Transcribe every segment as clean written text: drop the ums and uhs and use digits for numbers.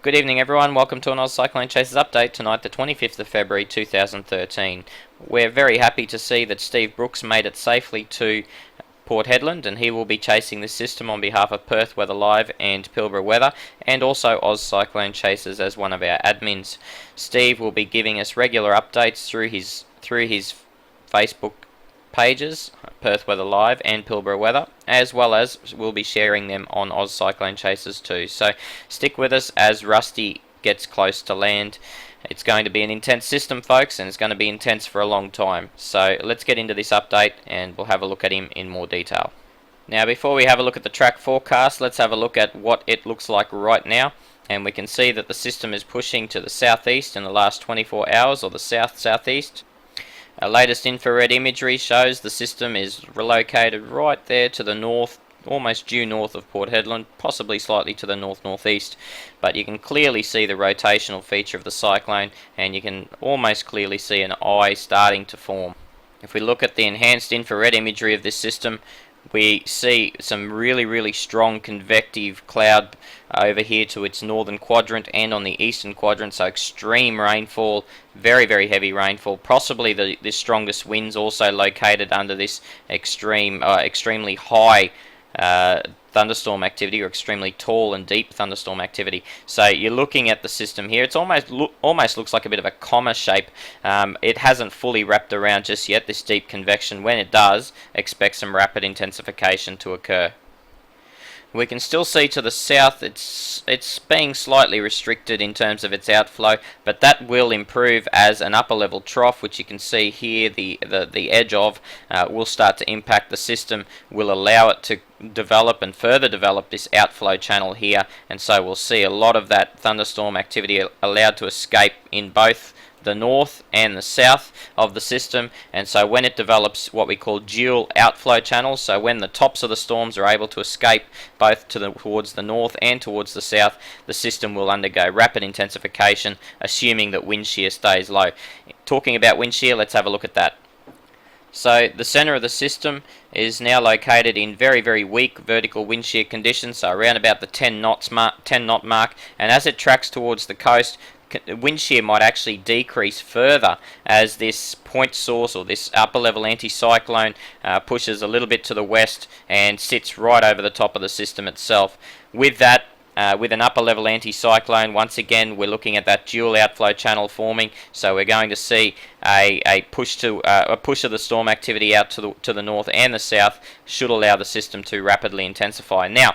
Good evening everyone, welcome to an Cyclone Chasers update tonight, the 25th of February 2013. We're very happy to see that Steve Brooks made it safely to Port Hedland, and he will be chasing this system on behalf of Perth Weather Live and Pilbara Weather, and also Oz Cyclone Chasers as one of our admins. Steve will be giving us regular updates through his Facebook pages, Perth Weather Live and Pilbara Weather, as well as we'll be sharing them on Oz Cyclone Chasers too. So stick with us as Rusty gets close to land. It's going to be an intense system, folks, and it's going to be intense for a long time. So let's get into this update and we'll have a look at him in more detail. Now, before we have a look at the track forecast, let's have a look at what it looks like right now. And we can see that the system is pushing to the southeast in the last 24 hours, or the south-southeast. Our latest infrared imagery shows the system is relocated right there to the north, almost due north of Port Hedland, possibly slightly to the north-northeast. But you can clearly see the rotational feature of the cyclone, and you can almost clearly see an eye starting to form. If we look at the enhanced infrared imagery of this system, we see some really strong convective cloud over here to its northern quadrant and on the eastern quadrant, so extreme rainfall, very heavy rainfall, possibly the strongest winds also located under this extremely high thunderstorm activity, or extremely tall and deep thunderstorm activity. So you're looking at the system here. It's almost looks like a bit of a comma shape. It hasn't fully wrapped around just yet, this deep convection. When it does, expect some rapid intensification to occur. We can still see to the south it's being slightly restricted in terms of its outflow, but that will improve as an upper level trough, which you can see here the edge of, will start to impact the system, will allow it to develop and further develop this outflow channel here, and so we'll see a lot of that thunderstorm activity allowed to escape in both the north and the south of the system. And so when it develops what we call dual outflow channels, so when the tops of the storms are able to escape both towards the north and towards the south, the system will undergo rapid intensification, assuming that wind shear stays low. Talking about wind shear, let's have a look at that. So the center of the system is now located in very weak vertical wind shear conditions, so around about the 10 knot mark, and as it tracks towards the coast, wind shear might actually decrease further as this point source, or this upper level anticyclone, pushes a little bit to the west and sits right over the top of the system itself. With that, with an upper level anticyclone, once again we're looking at that dual outflow channel forming, so we're going to see a push of the storm activity out to the north and the south, should allow the system to rapidly intensify. Now,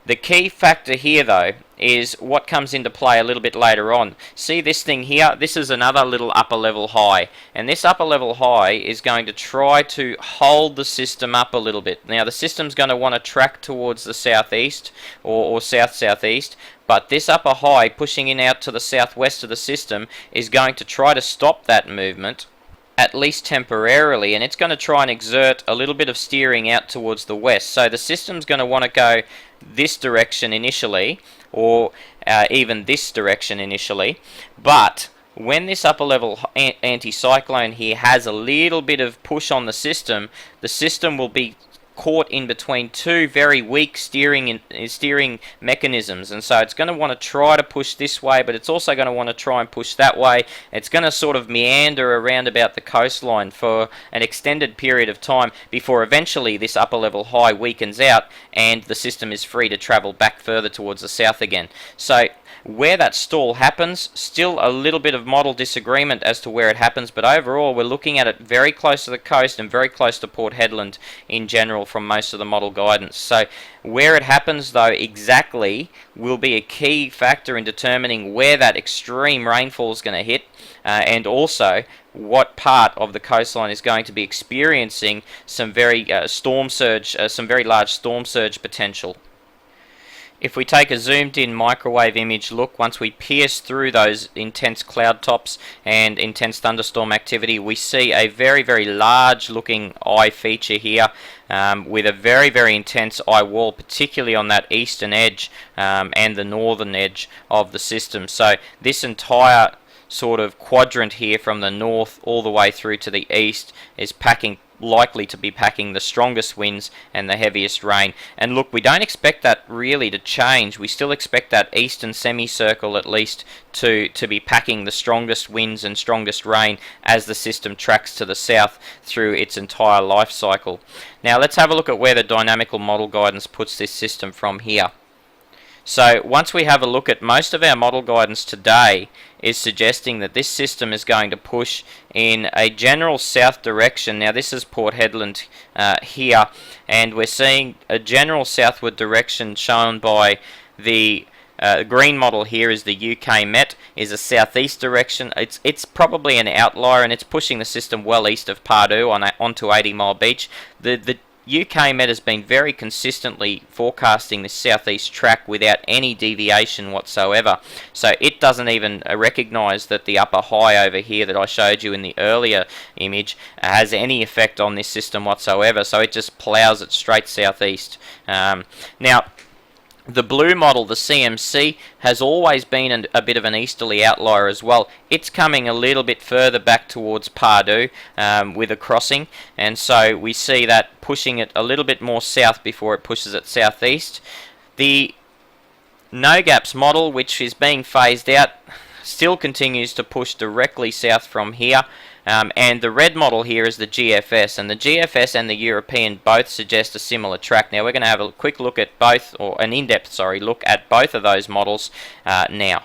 the key factor here though is what comes into play a little bit later on. See this thing here? This is another little upper level high, and this upper level high is going to try to hold the system up a little bit. Now the system's going to want to track towards the southeast or south-southeast, but this upper high pushing in out to the southwest of the system is going to try to stop that movement, at least temporarily, and it's going to try and exert a little bit of steering out towards the west. So the system's going to want to go this direction initially, or even this direction initially, but when this upper level anticyclone here has a little bit of push on the system will be caught in between two very weak steering mechanisms, and so it's going to want to try to push this way, but it's also going to want to try and push that way. It's going to sort of meander around about the coastline for an extended period of time before eventually this upper level high weakens out and the system is free to travel back further towards the south again. So where that stall happens, still a little bit of model disagreement as to where it happens, but overall we're looking at it very close to the coast and very close to Port Hedland in general from most of the model guidance. So where it happens though exactly will be a key factor in determining where that extreme rainfall is going to hit, and also what part of the coastline is going to be experiencing some very large storm surge potential. If we take a zoomed in microwave image look, once we pierce through those intense cloud tops and intense thunderstorm activity, we see a very large looking eye feature here, with a very intense eye wall, particularly on that eastern edge and the northern edge of the system. So this entire sort of quadrant here from the north all the way through to the east is packing likely to be packing the strongest winds and the heaviest rain. And look, we don't expect that really to change. We still expect that eastern semicircle at least to be packing the strongest winds and strongest rain as the system tracks to the south through its entire life cycle. Now let's have a look at where the dynamical model guidance puts this system from here. So once we have a look at, most of our model guidance today is suggesting that this system is going to push in a general south direction. Now this is Port Hedland here, and we're seeing a general southward direction shown by the green model here is the UK Met, is a southeast direction. It's probably an outlier, and it's pushing the system well east of Pardue onto 80 Mile Beach. The UK Met has been very consistently forecasting this southeast track without any deviation whatsoever. So it doesn't even recognise that the upper high over here that I showed you in the earlier image has any effect on this system whatsoever. So it just ploughs it straight southeast. Now, the blue model, the CMC, has always been a bit of an easterly outlier as well. It's coming a little bit further back towards Pardue with a crossing, and so we see that pushing it a little bit more south before it pushes it southeast. The no gaps model, which is being phased out, still continues to push directly south from here. And the red model here is the GFS, and the GFS and the European both suggest a similar track. Now we're going to have a quick look at both, or an in-depth, look at both of those models now.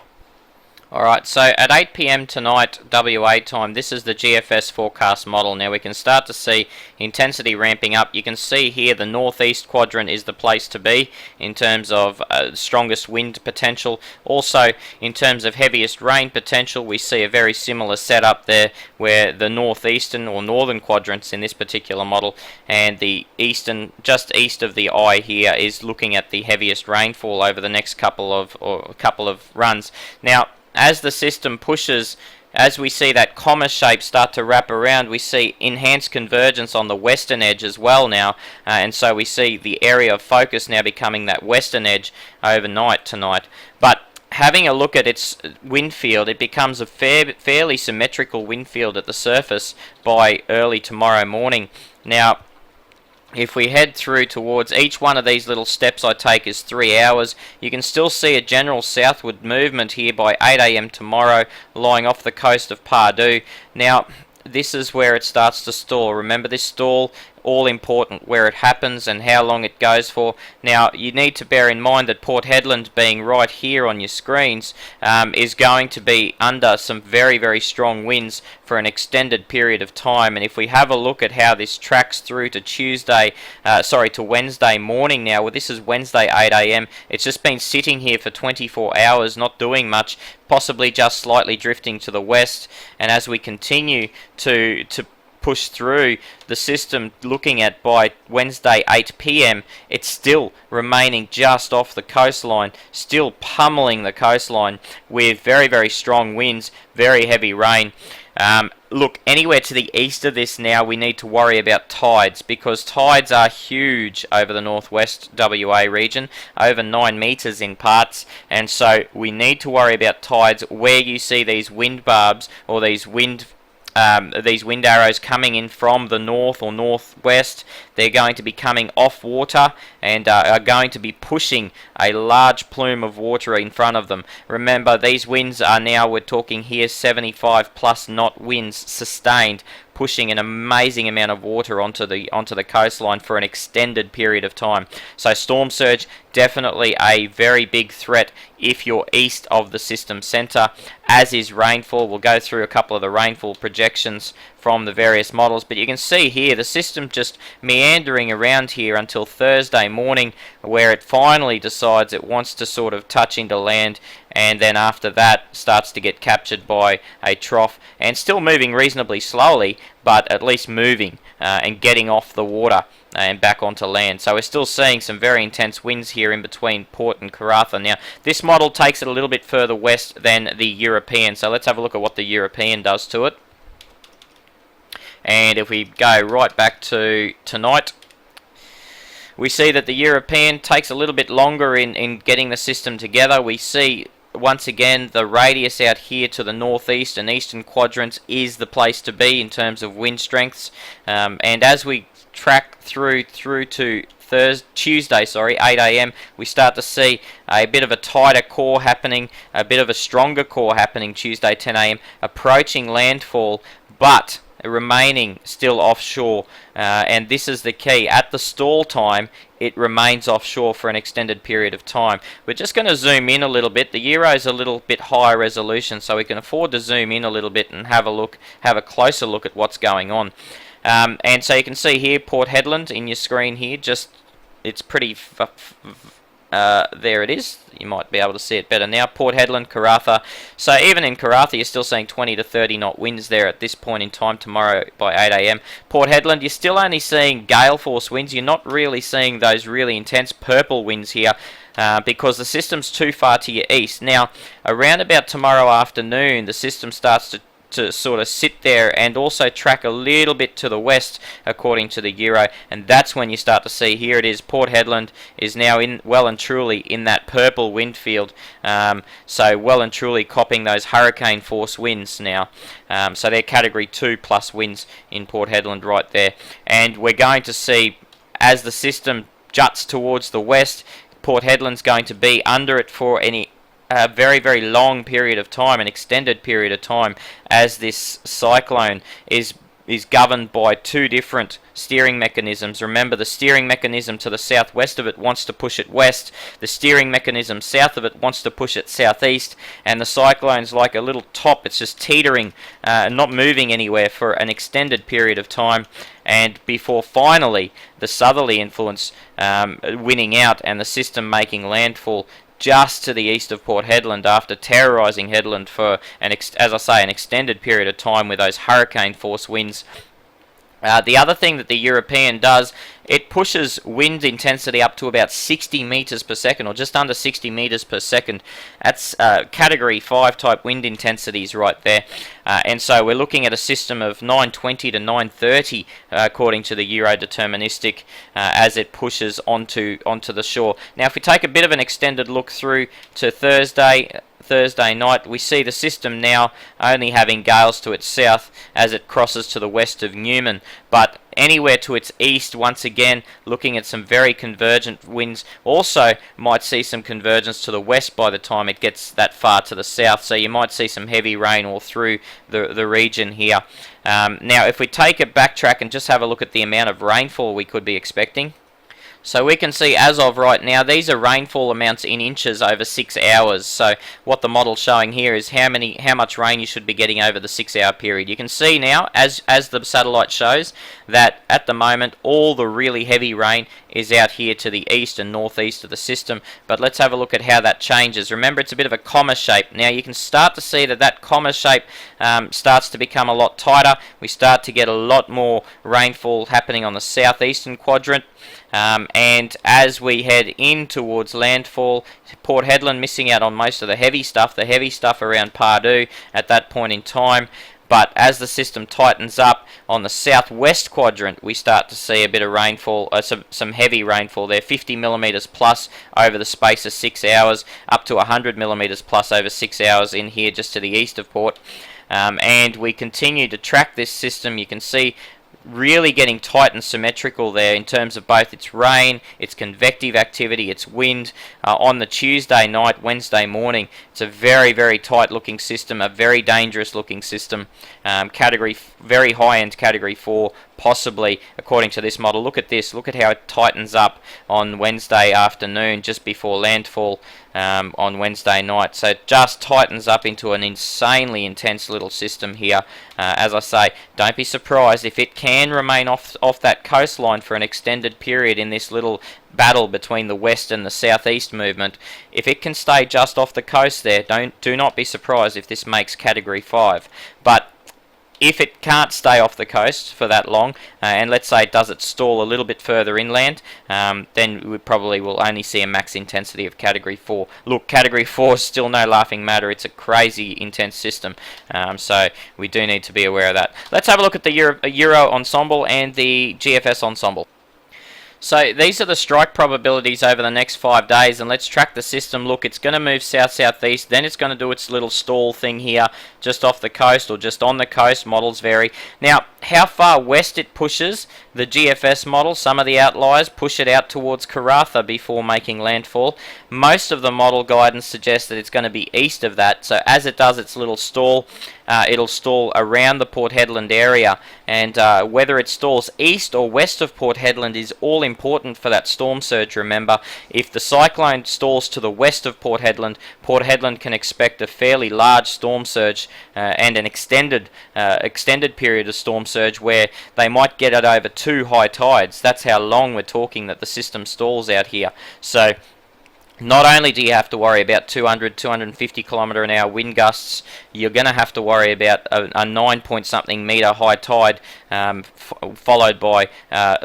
Alright, so at 8 PM tonight WA time, this is the GFS forecast model. Now we can start to see intensity ramping up. You can see here the northeast quadrant is the place to be in terms of strongest wind potential. Also in terms of heaviest rain potential, we see a very similar setup there, where the northeastern or northern quadrants in this particular model and the eastern, just east of the eye here, is looking at the heaviest rainfall over the next couple of runs. Now as the system pushes, as we see that comma shape start to wrap around, we see enhanced convergence on the western edge as well now, and so we see the area of focus now becoming that western edge overnight tonight. But having a look at its wind field, it becomes a fairly symmetrical wind field at the surface by early tomorrow morning. Now if we head through towards, each one of these little steps I take is 3 hours, you can still see a general southward movement here by 8 AM tomorrow, lying off the coast of Pardue. Now this is where it starts to stall. Remember, this stall, all important, where it happens and how long it goes for. Now you need to bear in mind that Port Hedland, being right here on your screens, is going to be under some very, very strong winds for an extended period of time. And if we have a look at how this tracks through to Wednesday morning now, well, this is Wednesday 8 AM, it's just been sitting here for 24 hours not doing much, possibly just slightly drifting to the west. And as we continue to push through the system, looking at by Wednesday 8 PM, it's still remaining just off the coastline, still pummeling the coastline with very, very strong winds, very heavy rain. Look, anywhere to the east of this now, we need to worry about tides, because tides are huge over the northwest WA region, over 9 metres in parts, and so we need to worry about tides where you see these wind barbs, or these wind arrows coming in from the north or northwest. They're going to be coming off water and are going to be pushing a large plume of water in front of them. Remember, these winds are now, we're talking here 75 plus knot winds sustained, pushing an amazing amount of water onto the coastline for an extended period of time. So storm surge, definitely a very big threat if you're east of the system centre, as is rainfall. We'll go through a couple of the rainfall projections from the various models, but you can see here the system just meandering around here until Thursday morning, where it finally decides it wants to sort of touch into land, and then after that starts to get captured by a trough, and still moving reasonably slowly, but at least moving and getting off the water and back onto land. So we're still seeing some very intense winds here in between Port and Karratha. Now this model takes it a little bit further west than the European, so let's have a look at what the European does to it. And if we go right back to tonight, we see that the European takes a little bit longer in getting the system together. We see once again, the radius out here to the northeast and eastern quadrants is the place to be in terms of wind strengths. And as we track through to Tuesday, 8 a.m, we start to see a bit of a tighter core happening, a bit of a stronger core happening Tuesday 10 a.m, approaching landfall, but remaining still offshore. And this is the key. At the stall time, it remains offshore for an extended period of time. We're just going to zoom in a little bit. The Euro is a little bit higher resolution, so we can afford to zoom in a little bit and have a closer look at what's going on. And so you can see here Port Hedland in your screen here. It's pretty there it is. You might be able to see it better now. Port Hedland, Karratha. So even in Karratha, you're still seeing 20 to 30 knot winds there at this point in time tomorrow by 8 a.m. Port Hedland, you're still only seeing gale force winds. You're not really seeing those really intense purple winds here because the system's too far to your east. Now, around about tomorrow afternoon, the system starts to sort of sit there and also track a little bit to the west according to the Euro, and that's when you start to see, here it is, Port Hedland is now well and truly in that purple wind field, so well and truly copping those hurricane force winds now. So they're category 2 plus winds in Port Hedland right there, and we're going to see as the system juts towards the west, Port Hedland's going to be under it for a very, very long period of time, an extended period of time, as this cyclone is governed by two different steering mechanisms. Remember, the steering mechanism to the southwest of it wants to push it west, the steering mechanism south of it wants to push it southeast, and the cyclone's like a little top. It's just teetering, not moving anywhere for an extended period of time, and before finally the southerly influence winning out and the system making landfall just to the east of Port Hedland after terrorising Hedland for, as I say, an extended period of time with those hurricane force winds. The other thing that the European does, it pushes wind intensity up to about 60 metres per second, or just under 60 metres per second. That's category 5 type wind intensities right there. And so we're looking at a system of 920 to 930 according to the Euro deterministic as it pushes onto the shore. Now if we take a bit of an extended look through to Thursday night, we see the system now only having gales to its south as it crosses to the west of Newman, but anywhere to its east, once again looking at some very convergent winds. Also might see some convergence to the west by the time it gets that far to the south, so you might see some heavy rain all through the region here. Now if we take a backtrack and just have a look at the amount of rainfall we could be expecting, so we can see as of right now, these are rainfall amounts in inches over 6 hours. So what the model's showing here is how much rain you should be getting over the 6 hour period. You can see now, as the satellite shows, that at the moment all the really heavy rain is out here to the east and northeast of the system. But let's have a look at how that changes. Remember, it's a bit of a comma shape. Now you can start to see that comma shape starts to become a lot tighter. We start to get a lot more rainfall happening on the southeastern quadrant. And as we head in towards landfall, Port Hedland missing out on most of the heavy stuff around Pardue at that point in time. But as the system tightens up on the southwest quadrant, we start to see a bit of rainfall, some heavy rainfall there, 50 millimetres plus over the space of 6 hours, up to 100 millimetres plus over 6 hours in here just to the east of Port. And we continue to track this system. You can see really getting tight and symmetrical there in terms of both its rain, its convective activity, its wind. On the Tuesday night, Wednesday morning, it's a very, very tight looking system, a very dangerous looking system. Very high end category 4, possibly, according to this model. Look at this, look at how it tightens up on Wednesday afternoon just before landfall on Wednesday night. So it just tightens up into an insanely intense little system here. As I say, don't be surprised if it can remain off that coastline for an extended period in this little battle between the west and the southeast movement. If it can stay just off the coast there, do not be surprised if this makes category 5. But if it can't stay off the coast for that long, and let's say it does stall a little bit further inland, then we probably will only see a max intensity of category 4. Look, category 4 is still no laughing matter. It's a crazy intense system, so we do need to be aware of that. Let's have a look at the Euro ensemble and the GFS ensemble. So these are the strike probabilities over the next 5 days, and let's track the system. Look, it's going to move south-southeast, then it's going to do its little stall thing here just off the coast or just on the coast. Models vary. Now, how far west it pushes, the GFS model, some of the outliers push it out towards Karratha before making landfall. Most of the model guidance suggests that it's going to be east of that, so as it does its little stall, it'll stall around the Port Hedland area, and whether it stalls east or west of Port Hedland is all important for that storm surge. Remember, if the cyclone stalls to the west of Port Hedland can expect a fairly large storm surge and an extended period of storm surge where they might get it over 2 high tides. That's how long we're talking that the system stalls out here. So not only do you have to worry about 250 kilometre an hour wind gusts, you're going to have to worry about a 9 point something metre high tide, followed by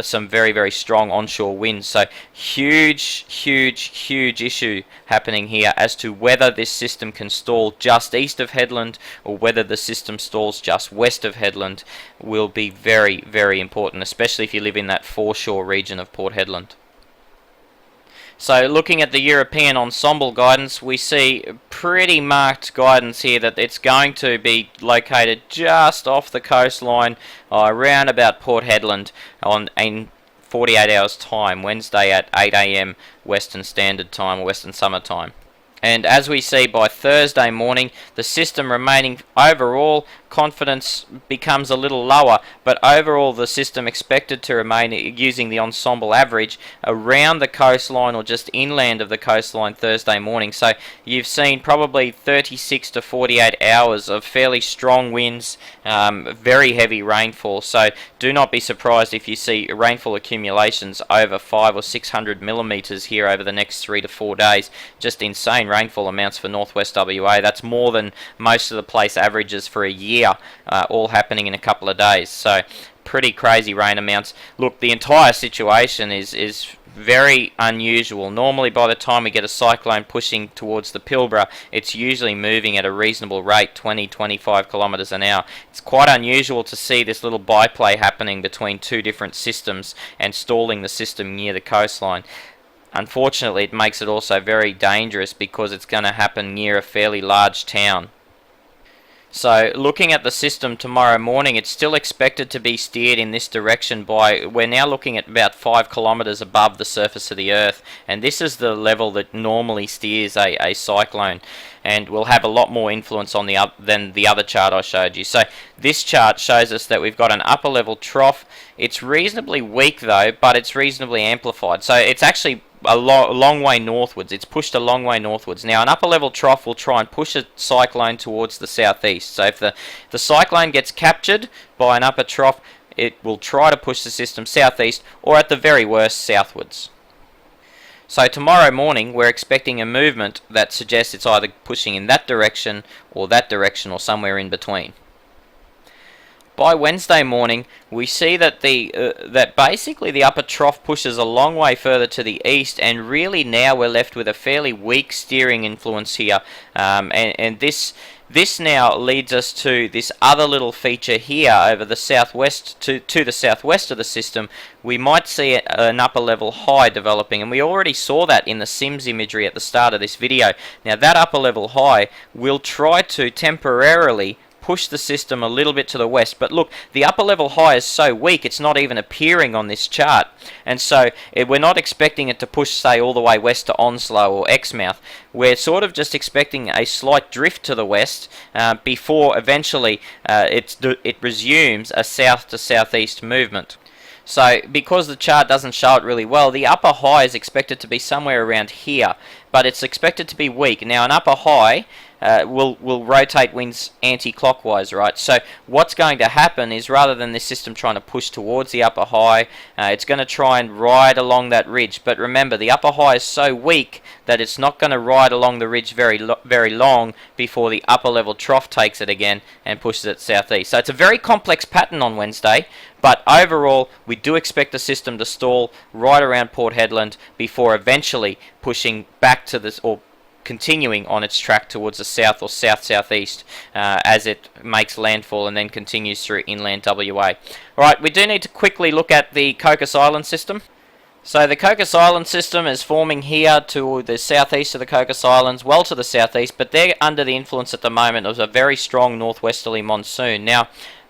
some very, very strong onshore winds. So huge issue happening here as to whether this system can stall just east of Hedland or whether the system stalls just west of Hedland will be very, very important, especially if you live in that foreshore region of Port Hedland. So looking at the European ensemble guidance, we see pretty marked guidance here that it's going to be located just off the coastline around about Port Hedland in 48 hours time, Wednesday at 8 AM Western Standard Time or Western Summer Time. And as we see by Thursday morning, the system remaining overall, confidence becomes a little lower, but overall the system expected to remain, using the ensemble average, around the coastline or just inland of the coastline Thursday morning. So you've seen probably 36 to 48 hours of fairly strong winds, very heavy rainfall. So do not be surprised if you see rainfall accumulations over 500 or 600 millimetres here over the next 3 to 4 days. Just insane rainfall amounts for northwest WA. That's more than most of the place averages for a year, all happening in a couple of days. So pretty crazy rain amounts. Look, the entire situation is very unusual. Normally by the time we get a cyclone pushing towards the Pilbara, it's usually moving at a reasonable rate, 20-25 kilometres an hour. It's quite unusual to see this little byplay happening between two different systems and stalling the system near the coastline. Unfortunately, it makes it also very dangerous because it's going to happen near a fairly large town. So looking at the system tomorrow morning, it's still expected to be steered in this direction we're now looking at about 5 kilometres above the surface of the Earth, and this is the level that normally steers a cyclone, and will have a lot more influence on than the other chart I showed you. So this chart shows us that we've got an upper level trough. It's reasonably weak though, but it's reasonably amplified. So it's actually a long way northwards. It's pushed a long way northwards. Now, an upper level trough will try and push a cyclone towards the southeast. So if the cyclone gets captured by an upper trough, it will try to push the system southeast, or at the very worst, southwards. So tomorrow morning, we're expecting a movement that suggests it's either pushing in that direction or somewhere in between. By Wednesday morning, we see that that basically the upper trough pushes a long way further to the east, and really now we're left with a fairly weak steering influence here, and this now leads us to this other little feature here over the southwest, to the southwest of the system. We might see an upper level high developing, and we already saw that in the SIMS imagery at the start of this video. Now that upper level high will try to temporarily push the system a little bit to the west, but look, the upper level high is so weak it's not even appearing on this chart, and so we're not expecting it to push, say, all the way west to Onslow or Exmouth. We're sort of just expecting a slight drift to the west before eventually it resumes a south to southeast movement. So because the chart doesn't show it really well, the upper high is expected to be somewhere around here, but it's expected to be weak. Now an upper high will rotate winds anti-clockwise, right? So what's going to happen is, rather than this system trying to push towards the upper high, it's going to try and ride along that ridge. But remember, the upper high is so weak that it's not going to ride along the ridge very long before the upper level trough takes it again and pushes it southeast. So it's a very complex pattern on Wednesday, but overall we do expect the system to stall right around Port Hedland before eventually pushing back to this, or continuing on its track towards the south or south-southeast as it makes landfall and then continues through inland WA. Alright, we do need to quickly look at the Cocos Island system. So the Cocos Island system is forming here to the southeast of the Cocos Islands, well to the southeast, but they're under the influence at the moment of a very strong northwesterly monsoon. Now,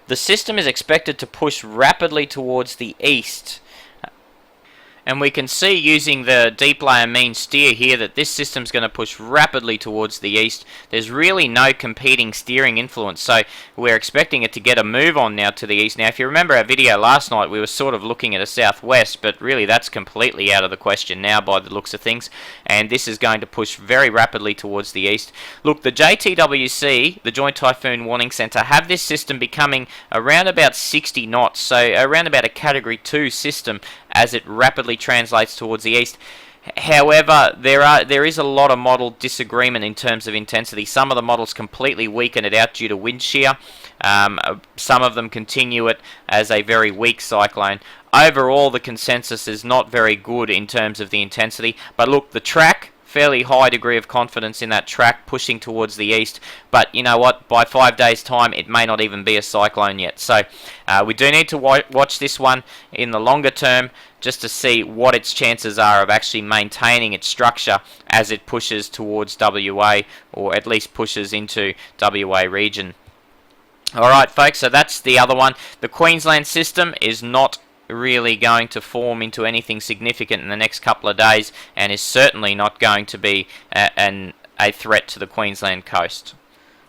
the system is expected to push rapidly towards the east. And we can see using the deep layer mean steer here that this system's going to push rapidly towards the east. There's really no competing steering influence, so we're expecting it to get a move on now to the east. Now, if you remember our video last night, we were sort of looking at a southwest, but really that's completely out of the question now by the looks of things. And this is going to push very rapidly towards the east. Look, the JTWC, the Joint Typhoon Warning Centre, have this system becoming around about 60 knots, so around about a Category 2 system as it rapidly translates towards the east. However, there is a lot of model disagreement in terms of intensity. Some of the models completely weaken it out due to wind shear. Some of them continue it as a very weak cyclone. Overall, the consensus is not very good in terms of the intensity. But look, the track, fairly high degree of confidence in that track pushing towards the east, but you know what, by 5 days time it may not even be a cyclone yet. So we do need to watch this one in the longer term just to see what its chances are of actually maintaining its structure as it pushes towards WA, or at least pushes into WA region. Alright folks, so that's the other one. The Queensland system is not really going to form into anything significant in the next couple of days, and is certainly not going to be a threat to the Queensland coast.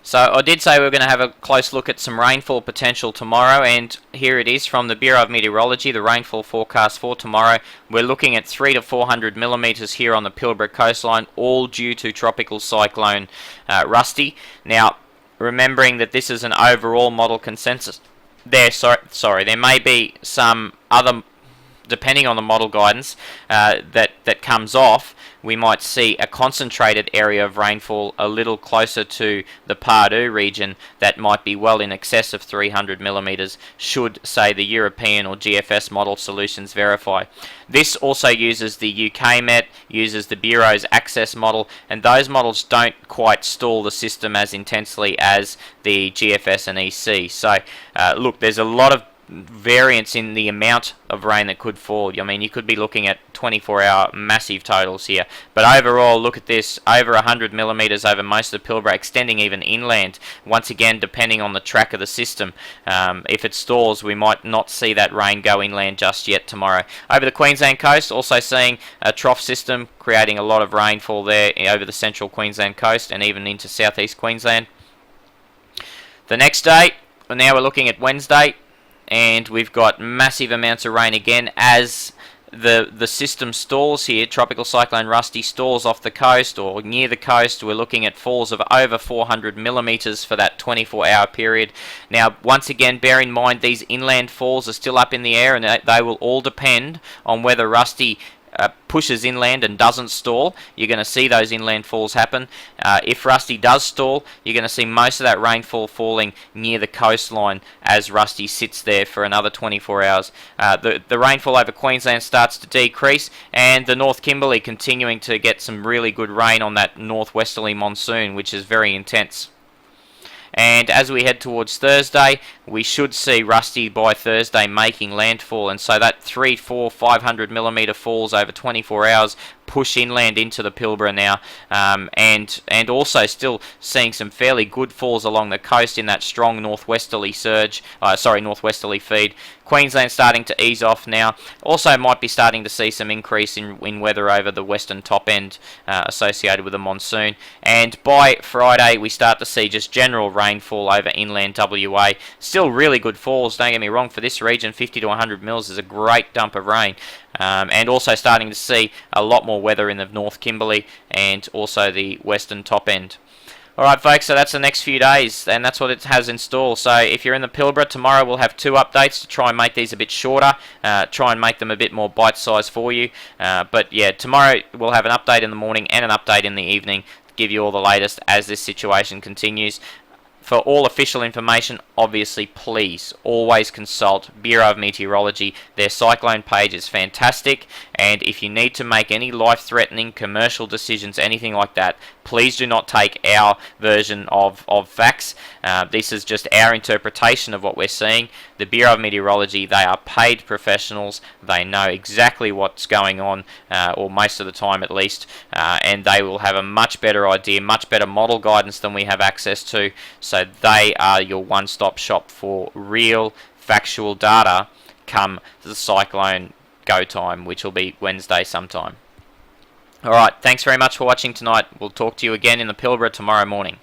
So I did say we were going to have a close look at some rainfall potential tomorrow, and here it is from the Bureau of Meteorology, the rainfall forecast for tomorrow. We're looking at 300 to 400 millimetres here on the Pilbara coastline, all due to tropical cyclone Rusty. Now, remembering that this is an overall model consensus, there may be some other, depending on the model guidance, that comes off. We might see a concentrated area of rainfall a little closer to the Pardue region that might be well in excess of 300 millimetres, should, say, the European or GFS model solutions verify. This also uses the UK Met, uses the Bureau's Access model, and those models don't quite stall the system as intensely as the GFS and EC. So, look, there's a lot of variance in the amount of rain that could fall. I mean, you could be looking at 24-hour massive totals here. But overall, look at this, over 100 millimetres over most of the Pilbara, extending even inland. Once again, depending on the track of the system. If it stalls, we might not see that rain go inland just yet tomorrow. Over the Queensland coast, also seeing a trough system creating a lot of rainfall there over the central Queensland coast and even into southeast Queensland. The next day, now we're looking at Wednesday, and we've got massive amounts of rain again as the system stalls here. Tropical Cyclone Rusty stalls off the coast or near the coast. We're looking at falls of over 400 millimetres for that 24-hour period. Now, once again, bear in mind these inland falls are still up in the air, and they will all depend on whether Rusty pushes inland and doesn't stall. You're going to see those inland falls happen. If Rusty does stall, you're going to see most of that rainfall falling near the coastline as Rusty sits there for another 24 hours. The rainfall over Queensland starts to decrease, and the North Kimberley continuing to get some really good rain on that northwesterly monsoon, which is very intense. And as we head towards Thursday, we should see Rusty by Thursday making landfall, and so that 300, 400, 500 millimetre falls over 24 hours push inland into the Pilbara now, and also still seeing some fairly good falls along the coast in that strong northwesterly northwesterly feed. Queensland starting to ease off now. Also might be starting to see some increase in weather over the western top end associated with the monsoon. And by Friday we start to see just general rainfall over inland WA. Still really good falls, don't get me wrong, for this region. 50 to 100 mils is a great dump of rain. And also starting to see a lot more weather in the North Kimberley and also the western top end. Alright folks, so that's the next few days, and that's what it has in store. So if you're in the Pilbara, tomorrow we'll have 2 updates to try and make these a bit shorter, try and make them a bit more bite-sized for you. But yeah, tomorrow we'll have an update in the morning and an update in the evening to give you all the latest as this situation continues. For all official information, obviously, please always consult Bureau of Meteorology. Their cyclone page is fantastic, and if you need to make any life-threatening commercial decisions, anything like that, Please do not take our version of facts. This is just our interpretation of what we're seeing. The Bureau of Meteorology, they are paid professionals. They know exactly what's going on, or most of the time at least, and they will have a much better idea, much better model guidance than we have access to. So they are your one-stop shop for real factual data come the cyclone go time, which will be Wednesday sometime. Alright, thanks very much for watching tonight. We'll talk to you again in the Pilbara tomorrow morning.